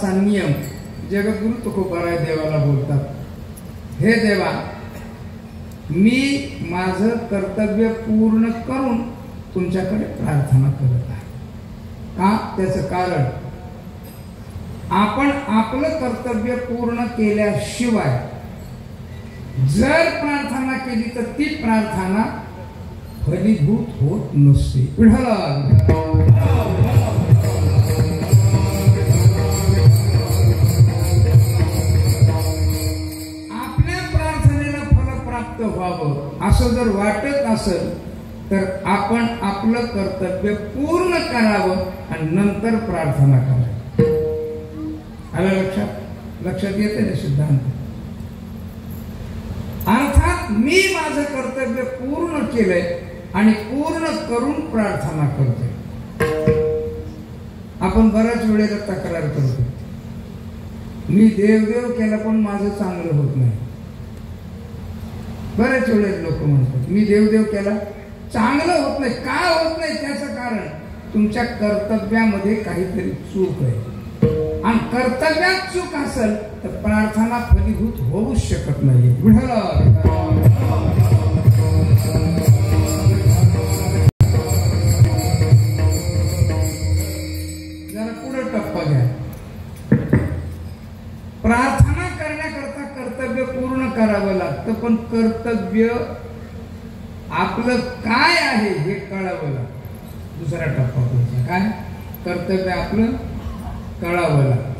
असा नियम जगद्गुरु तुकोबाराय देवाला बोलतात, हे देवा, मी माझं कर्तव्य पूर्ण करून तुमच्याकडे प्रार्थना करत आहे. का? त्याचं कारण, आपण आपलं कर्तव्य पूर्ण केल्याशिवाय जर प्रार्थना केली तर ती प्रार्थना फलीभूत होत नसते. आपल्या प्रार्थनेला फल प्राप्त व्हावं असं जर वाटत असेल तर आपण आपलं कर्तव्य पूर्ण करावं आणि नंतर प्रार्थना करावी. आलं लक्षात येते ना सिद्धांत? अर्थात मी माझं कर्तव्य पूर्ण केलंय आणि पूर्ण करून प्रार्थना करतोय. आपण बऱ्याच वेळेला तक्रार करतो, मी देवदेव केला पण माझं चांगलं होत नाही. बऱ्याच वेळेला लोक म्हणतात मी देवदेव केला, चांगलं होत नाही. का होत नाही? त्याचं कारण तुमच्या कर्तव्यामध्ये काहीतरी चूक आहे. आणि कर्तव्यात चूक असेल तर प्रार्थना फलीभूत होऊच शकत नाही. जरा पुढे टप्पा घ्या. प्रार्थना करण्याकरता कर्तव्य पूर्ण करावं लागतं, पण कर्तव्य आपलं काय आहे हे कळावं लागतं. दुसरा टप्पा तुमचा काय? कर्तव्य आपलं कळावं लागतं.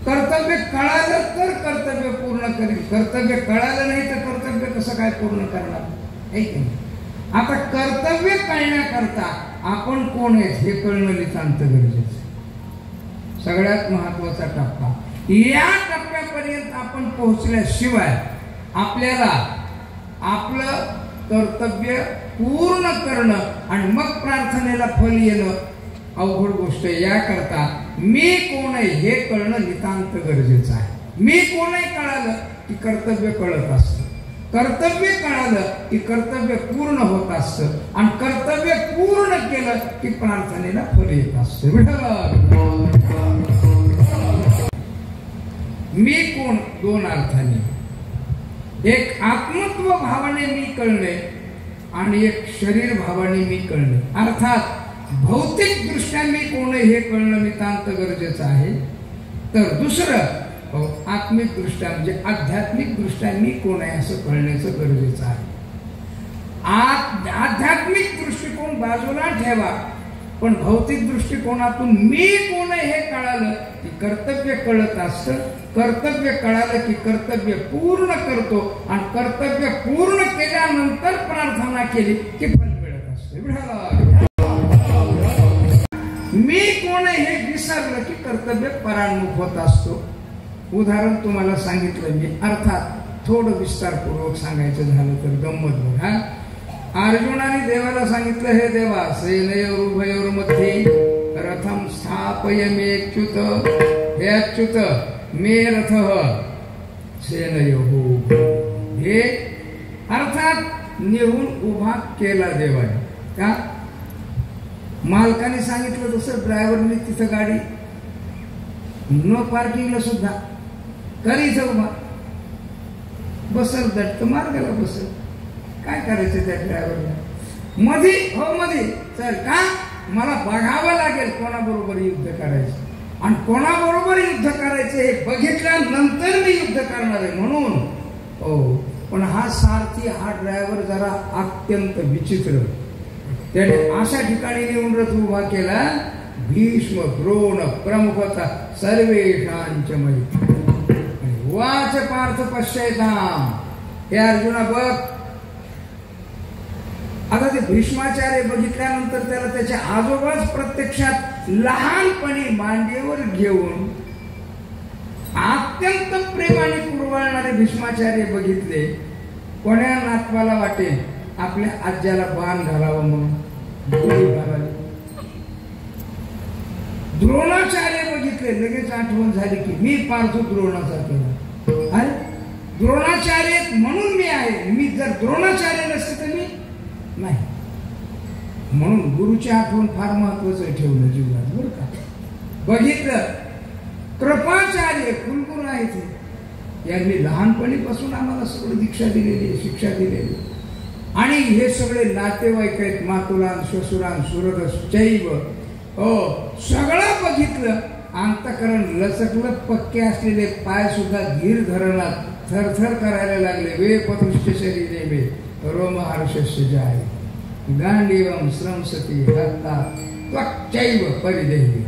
कर्तव्य कळालं तर कर्तव्य पूर्ण करेल. कर्तव्य कळालं नाही तर कर्तव्य कसं काय पूर्ण करणार? आहे की नाही? आता कर्तव्य कळण्याकरता आपण कोण आहेत हे कळणं नितांत गरजेचं. सगळ्यात महत्वाचा टप्पा. या टप्प्यापर्यंत आपण पोहोचल्याशिवाय आपल्याला आपलं कर्तव्य पूर्ण करणं आणि मग प्रार्थनेला फल येणं अवघड गोष्ट आहे. याकरता मी कोण आहे हे कळणं नितांत गरजेचं आहे. मी कोण आहे कळालं की कर्तव्य कळत असतं. कर्तव्य कळालं की कर्तव्य पूर्ण होत असतं आणि कर्तव्य पूर्ण केलं की प्रार्थनेला फल येत असतं. मी कोण दोन अर्थाने, एक आत्मत्व भावाने मी कळणे आणि एक शरीर भावाने मी कळणे. अर्थात भौतिक दृष्ट्या मी कोण आहे हे कळणं नितांत गरजेचं आहे. तर दुसरं आत्मिक दृष्ट्या म्हणजे आध्यात्मिक दृष्ट्या मी कोण आहे असं कळण्याचं गरजेचं आहे. आध्यात्मिक दृष्टिकोन बाजूला ठेवा, पण भौतिक दृष्टिकोनातून मी कोण आहे हे कळालं की कर्तव्य कळत असतं. कर्तव्य कळालं की कर्तव्य पूर्ण करतो आणि कर्तव्य पूर्ण केल्यानंतर प्रार्थना केली की फल मिळत असतं. मी कोण आहे हे विसरलं की कर्तव्य परांमुख होत असतो. उदाहरण तुम्हाला सांगितलं मी, अर्थात थोडं विस्तारपूर्वक सांगायचं झालं तर गंमत बघा. अर्जुनाने देवाला सांगितलं, हे देवा, सेनयोर उभयोर मध्ये रथम स्थापयमेच्युत, हे अच्युत मे रथ सेनयोः. हे अर्थात नेहून उभा केला देवाने. का? मालकाने सांगितलं तसं ड्रायव्हरने तिथं गाडी नो पार्किंगला सुद्धा करीच उभा बसल, दट्ट मार्गाला बसल. काय करायचं त्या ड्रायव्हरला? मध्ये हो मध्ये चल, का? मला बघावं लागेल कोणाबरोबर युद्ध करायचं आणि कोणाबरोबर युद्ध करायचं हे बघितल्यानंतर मी युद्ध करणार आहे म्हणून. हो, पण हा सारथी, हा ड्रायव्हर जरा अत्यंत विचित्र. त्याने अशा ठिकाणी नेऊन रथ उभा केला, भीष्म द्रोण प्रमुख होता सर्वेशांच्या मध्ये. वाच पार्थ पश्यताम. हे अर्जुना बघ, आता ते भीष्माचार्य बघितल्यानंतर त्याला त्याच्या आजोबाच प्रत्यक्षात लहानपणी मांडीवर घेऊन अत्यंत प्रेमाने कुरवाळणारे भीष्माचार्य बघितले. कोण्या नातवाला वाटेल आपल्या आज्याला बाण घालावं म्हणून गोळी घालावी. द्रोणाचार्य बघितले, लगेच आठवण झाली की मी पार्थ द्रोणाचा केला. अरे द्रोणाचार्य म्हणून मी आहे, मी जर द्रोणाचार्य नसते तर मी नाही. म्हणून गुरुची आठवण फार महत्वाचं ठेवलं जीवनात बरं का. बघितलं कृपाचार्य कुलगुरू आहेत यांनी लहानपणीपासून आम्हाला सगळं दीक्षा दिलेली आहे, शिक्षा दिलेली. आणि हे सगळे नातेवाईक आहेत, मातुलान श्वशुरान सुरदश्चैव. हो, सगळं बघितलं. अंतकरण लचकलं, पक्के असलेले पाय सुद्धा धीर धरणात थरथर करायला लागले. वे पतुष्ट शरीरे वे रोमहर्षस्य जाय गांडीवम श्रमसती हत्ता त्वच्चैव परिदेही.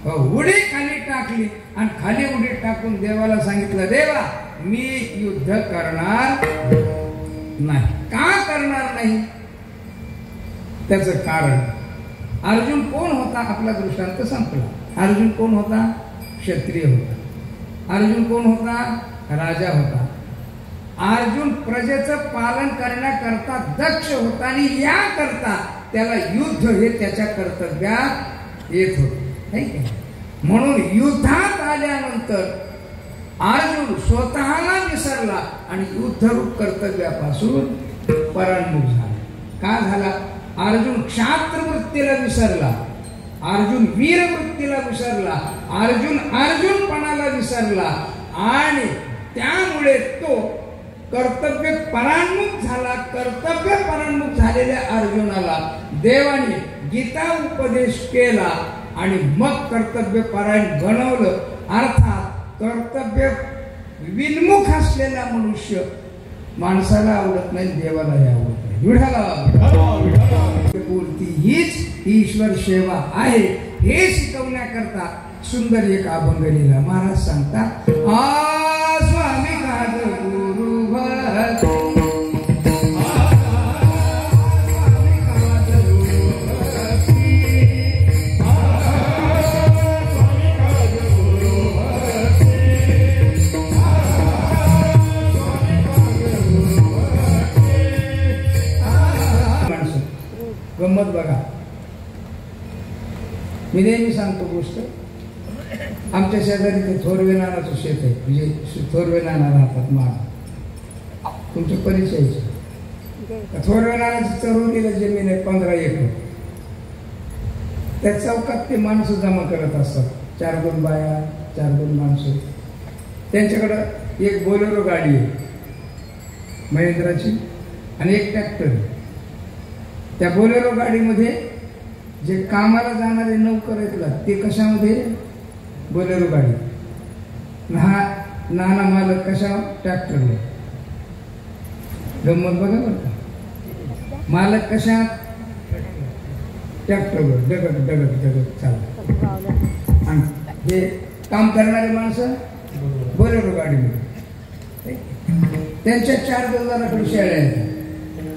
उडी खाली टाकली आणि खाली उडी टाकून देवाला सांगितलं, देवा मी युद्ध करणार नाही. का करणार नाही? त्याचं कारण, अर्जुन कोण होता? आपला दृष्टांत संपला. अर्जुन कोण होता? क्षत्रिय होता. अर्जुन कोण होता? राजा होता. अर्जुन प्रजेचं पालन करण्याकरता दक्ष होता आणि या करता त्याला युद्ध हे त्याच्या कर्तव्यात येत होते. म्हणून युद्धात आल्यानंतर अर्जुन स्वतःला विसरला आणि युद्धरूप कर्तव्यापासून परांमुख झाला. का झाला? अर्जुन क्षात्र वृत्तीला विसरला, अर्जुन वीर वृत्तीला विसरला, अर्जुन अर्जुनपणाला विसरला आणि त्यामुळे तो कर्तव्य परांमुख झाला. कर्तव्य परांमुख झालेल्या अर्जुनाला देवाने गीता उपदेश केला आणि मग कर्तव्य परायण बनवलं. अर्थात कर्तव्य विन्मुख असलेला मनुष्य माणसाला आवडत नाही, देवालाही आवडत नाही. विठाला पूर्ती हीच ईश्वर सेवा आहे हे शिकवण्याकरता सुंदर एक अभंग लिहिला. महाराज सांगतात, स्वामी काज गुरु भक्त गंमत बघा. मी नेहमी सांगतो गोष्ट. आमच्या शेजारी ते थोरवे नानाचं शेत आहे, म्हणजे थोरवे नाना राहतात माग. तुमच्या परिचयाचे थोरवे नानाची चरवणीला जमीन आहे 15 एकर. त्या चौकात ते माणसं जमा करत असतात, 4-2 बाया, 4-2 माणसं. त्यांच्याकडं एक बोलेरो गाडी आहे महिंद्राची आणि एक ट्रॅक्टर आहे. त्या बोलेरो गाडीमध्ये जे कामाला जाणारे नौकर आहेत ते कशामध्ये? बोलेरो गाडी. नाना मालक कशा? ट्रॅक्टरवर. गंमत बघा बरं का. मालक कशा? ट्रॅक्टरवर. डगत डगत डगत चालत. आणि हे काम करणारे माणसं बोलेरो गाडीमध्ये. त्यांच्या 4 दोजाराकडे शेळ्या आहेत.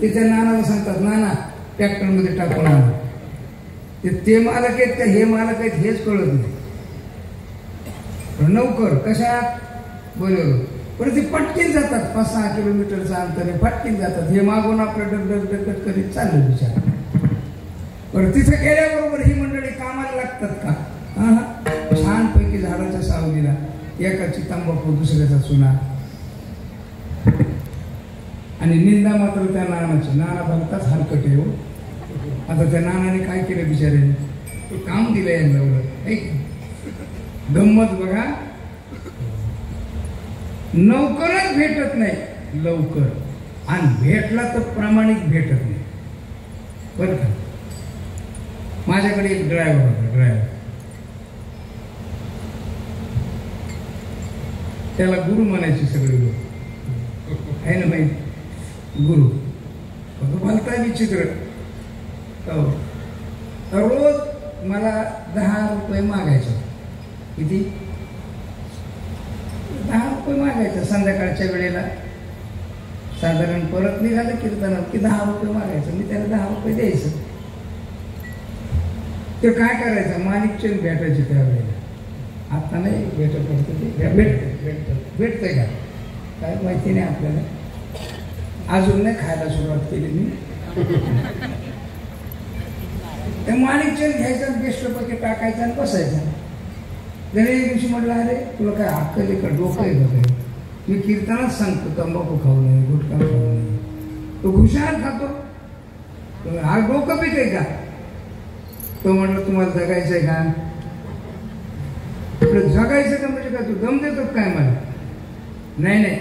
ते त्या नानाला सांगतात, नाना ट्रॅक्टर मध्ये टाकून आणा. ते मालक आहेत का हे मालक आहेत हेच कळत नाही. नौकर कशात? बोलेरो. पण ते पटकीन जातात, 5-6 किलोमीटरचं अंतर आहे, पटकीन जातात. हे मागून आपलं डगडग डगडग करीत चाललं विचार. पण तिथे गेल्याबरोबर ही मंडळी कामाला लागतात का? छानपैकी झाडाच्या सावलीला एकाची तंबाखू दुसऱ्याचा चुना. आणि निंदा मात्र त्या नानाची. नाना भलताच हलकट आहे हो. आता त्या नानाने काय केलं बिचाऱ्याने? काम दिलं यांना. गंमत बघा. नौकरच भेटत नाही लवकर, आणि भेटला तर प्रामाणिक भेटत नाही बरं का. माझ्याकडे एक ड्रायव्हर होता. ड्रायव्हर त्याला गुरु म्हणायचे सगळे लोक, आहे ना बाई? गुरु बोलता विचित्र. रोज मला 10 रुपये मागायचे. किती? 10 रुपये मागायचं. संध्याकाळच्या वेळेला साधारण परत निघालं कीर्तनात की 10 रुपये मागायचं. मी त्याला 10 रुपये द्यायचं. ते काय करायचं? माणिकचंद भेटायचे त्यावेळेला. आता नाही भेटत. भेटतंय का काय माहिती नाही आपल्याला. अजून नाही खायला सुरुवात केली मी. त्या माणिकचंद घ्यायचा, बेस्टपैकी टाकायचा आणि बसायचा. त्याने एक दिवशी म्हटलं, अरे तुला काय अक्कल आहे का? डोकं आहे का काय? मी कीर्तनात सांगतो तंबाखू खाऊ नये, गुटखा खाऊ नये. तो घुशार खातो. हा डोकं पीक आहे का? तो म्हटलं, तुम्हाला जगायचंय का? आपलं जगायचं का म्हणजे काय, तू दम देतो काय मला? नाही नाही,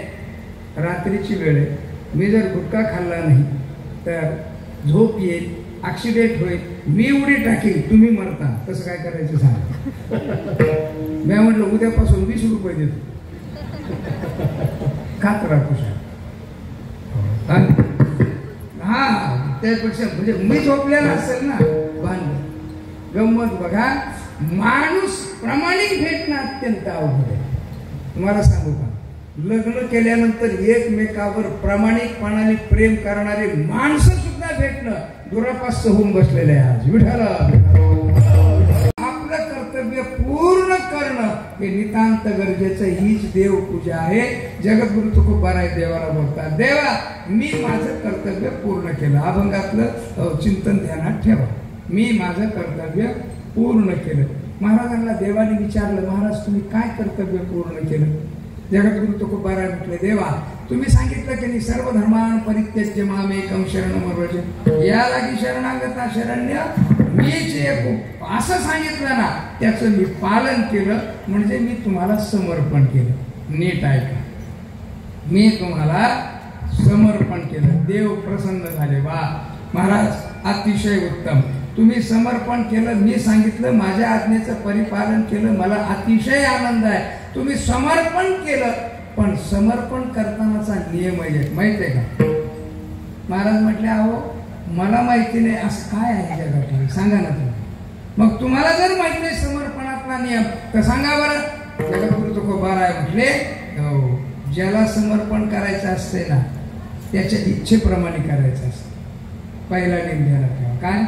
रात्रीची वेळ आहे, मी जर गुटखा खाल्ला नाही तर झोप येईल, ॲक्सिडेंट होईल, मी उडी टाकील, तुम्ही मरता. कसं काय करायचं सांग? मी म्हटलं उद्यापासून 20 रुपये देतो, खात राहतो साहेब. हा त्यापेक्षा म्हणजे मी झोपलेला असेल ना भांड. गंमत बघा, माणूस प्रामाणिक भेटणं अत्यंत अवघड आहे. तुम्हाला सांगू का, लग्न केल्यानंतर एकमेकावर प्रामाणिकपणाने प्रेम करणारे माणसं सुद्धा भेटणं दुरापास्त होऊन बसलेले आहे आज. विठाला आपलं कर्तव्य पूर्ण करणं हे नितांत गरजेचं. हीच देवपूजा आहे. जगद्गुरु तुकोबाराय देवाला बोलतात, देवा मी माझं कर्तव्य पूर्ण केलं. अभंगातलं चिंतन ध्यानात ठेवा, मी माझं कर्तव्य पूर्ण केलं. महाराजांना देवाने विचारलं, महाराज तुम्ही काय कर्तव्य पूर्ण केलं? जगद्गुरु तुकोबाराय म्हटले, देवा तुम्ही सांगितलं की सर्व धर्मान परित्यज्य मामेकम शरणम व्रज, या लागी शरणागता शरण्य मीच एक, असं सांगितलं ना, त्याचं मी पालन केलं म्हणजे मी तुम्हाला समर्पण केलं. नीट ऐका, मी तुम्हाला समर्पण केलं. देव प्रसन्न झाले. वा महाराज अतिशय उत्तम, तुम्ही समर्पण केलं, मी सांगितलं माझ्या आज्ञेचं परिपालन केलं, मला अतिशय आनंद आहे. तुम्ही समर्पण केलं, पण समर्पण करतानाचा नियम आहे माहित आहे का? महाराज म्हटले, अहो मला माहिती नाही असं काय आहे जगात, सांगा ना तुम्ही. मग तुम्हाला जर माहिती नाही समर्पणातला नियम तर सांगा बरं. जगद्गुरु तुकोबाराय म्हटले, ज्याला समर्पण करायचं असते ना त्याच्या इच्छेप्रमाणे करायचं असतं. पहिला नियम ध्यानात ठेवा. काय?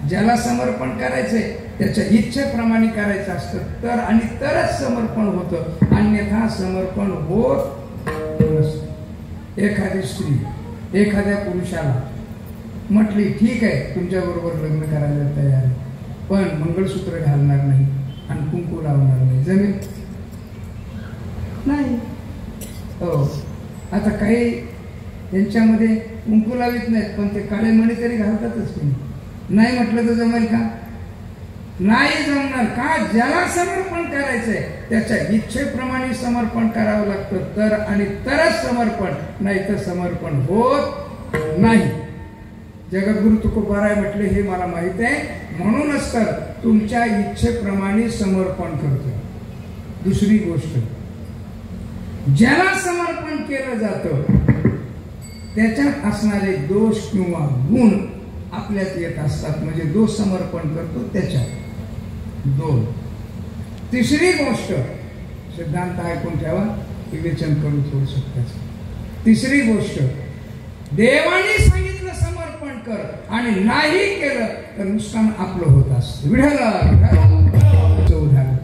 ज्याला समर्पण करायचंय त्याच्या इच्छेप्रमाणे करायचं असतं, तर आणि तरच समर्पण होतं, अन्यथा समर्पण होत नसतं. एखादी स्त्री एखाद्या पुरुषाला म्हटली, ठीक आहे तुमच्या बरोबर लग्न करायला तयार आहे, पण मंगळसूत्र घालणार नाही आणि कुंकू लावणार नाही, जमेल? नाही. हो, आता काही यांच्यामध्ये कुंकू लावित नाहीत, पण ते काळे मणी तरी घालतातच. तुम्ही नाही म्हटलं तर जमेल का? नाही जमणार. का? ज्याला समर्पण करायचंय त्याच्या इच्छेप्रमाणे समर्पण करावं लागतं, तर आणि तरच समर्पण, नाही तर समर्पण होत नाही. जगद्गुरु तुकोबाराय म्हटले, हे मला माहित आहे, म्हणूनच तर तुमच्या इच्छेप्रमाणे समर्पण करतो. दुसरी गोष्ट, ज्याला समर्पण केलं जातं त्याच्यात असणारे दोष किंवा गुण आपल्यात येत असतात, म्हणजे दोष समर्पण करतो त्याच्यात. दोन. तिसरी गोष्ट, सिद्धांत ऐकून ठेवा, विवेचन करून थोडं शकतात. तिसरी गोष्ट, देवाने सांगितलं समर्पण कर आणि नाही केलं तर नुकसान आपलं होत असतं. विढाला उदाहरण,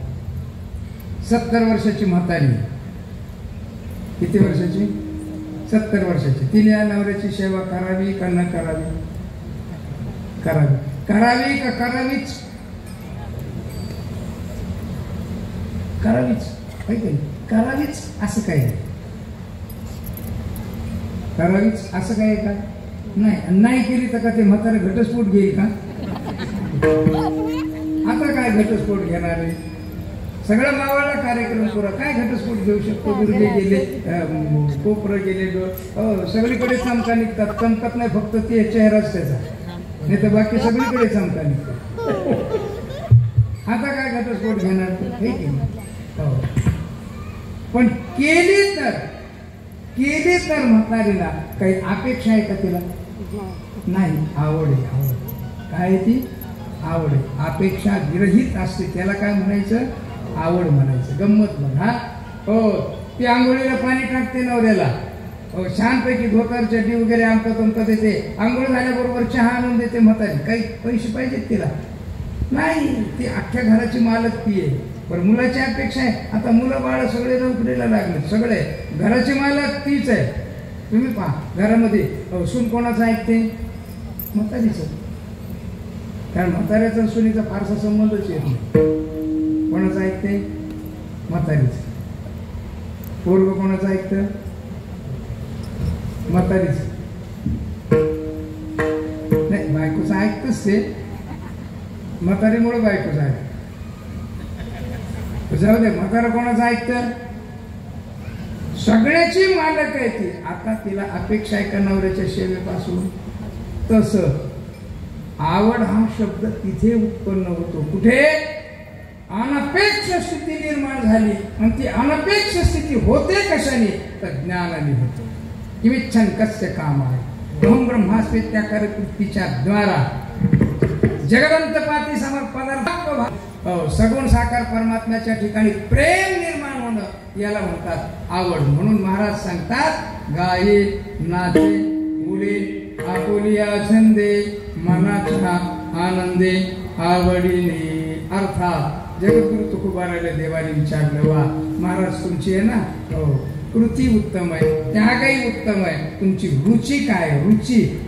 70 वर्षाची म्हातारी, किती वर्षाची? 70 वर्षाची. तिने या नवऱ्याची सेवा करावी का न करावी? करावी. करावी का करावीच? करावीच. करावीच असं काय? करावीच असं काय का? नाही. नाही केली तर का ते म्हातारे घटस्फोट घेईल का? आता काय घटस्फोट घेणार आहे? सगळा मावाला कार्यक्रम पुरा, काय घटस्फोट घेऊ शकतो? गुडघे गेले, कोपरं गेले, सगळीकडे चमका निघतात. चमकत नाही फक्त ते चेहराच त्याचा, नाही तर बाकी सगळीकडे चमका निघतात. आता काय घटस्फोट घेणार? हे केलं. पण केली तर म्हातारीला काही अपेक्षा आहे का तिला? नाही. आवड आहे. आवड काय आहे ती? आवड आहे. अपेक्षा विरहित असते, त्याला काय म्हणायचं? आवड म्हणायचं. गंमत बघा. हो, ती आंघोळीला पाणी टाकते नवऱ्याला, छानपैकी धोतर चड्डी वगैरे आमका देते, आंघोळ झाल्याबरोबर चहा आणून देते म्हातारी. काही पैसे पाहिजेत तिला? नाही. ती अख्ख्या घराची मालक ती आहे. पण मुलाची अपेक्षा आहे. आता मुलं बाळ सगळे नोकरीला लागले, सगळे घराची मालक तीच आहे. तुम्ही पहा घरामध्ये सून कोणाचा ऐकते? म्हातारीचं. कारण म्हाताऱ्याचा सुनीचा फारसा संबंधच येत नाही. कोणाचं ऐकते? म्हातारीचं. पोरग कोणाचं ऐकतं? म्हातारीचं. नाही, बायकोचं ऐकतच ते, म्हातारीमुळे बायकोचं ऐकतं. जाऊ दे, म्हातारा कोणाचं ऐकतं? सगळ्याची मालक आहे ती. आता तिला अपेक्षा आहे का नवऱ्याच्या सेवेपासून? तसं आवड हा शब्द तिथे उत्पन्न होतो. कुठे? अनपेक्ष स्थिती निर्माण झाली. आणि ती अनपेक्ष स्थिती होते कशाने? तर ज्ञानाने होते. किमिच्छन् कस्य कामाय अहं ब्रह्मास्मीत्याकार कृतीच्या द्वारा जगदंतपाती समर्पदार्थ सगुण साकार परमात्म्याच्या ठिकाणी प्रेम निर्माण होणं याला म्हणतात आवड. म्हणून महाराज सांगतात, गाये नाचे मुले आपुलिया छंदे मनाच्या आनंदे आवडीने. अर्थात जगद्गुरु तुकोबारायला देवाने विचारलं, वा महाराज तुमची आहे ना कृती उत्तम आहे, त्यागही उत्तम आहे, तुमची रुची काय?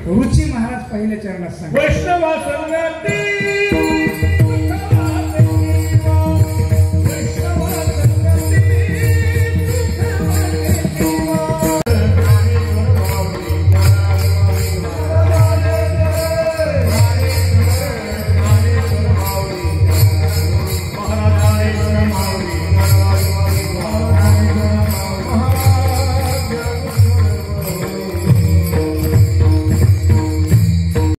रुची महाराज पहिल्या चरणात सांगतात. वैष्णव संगती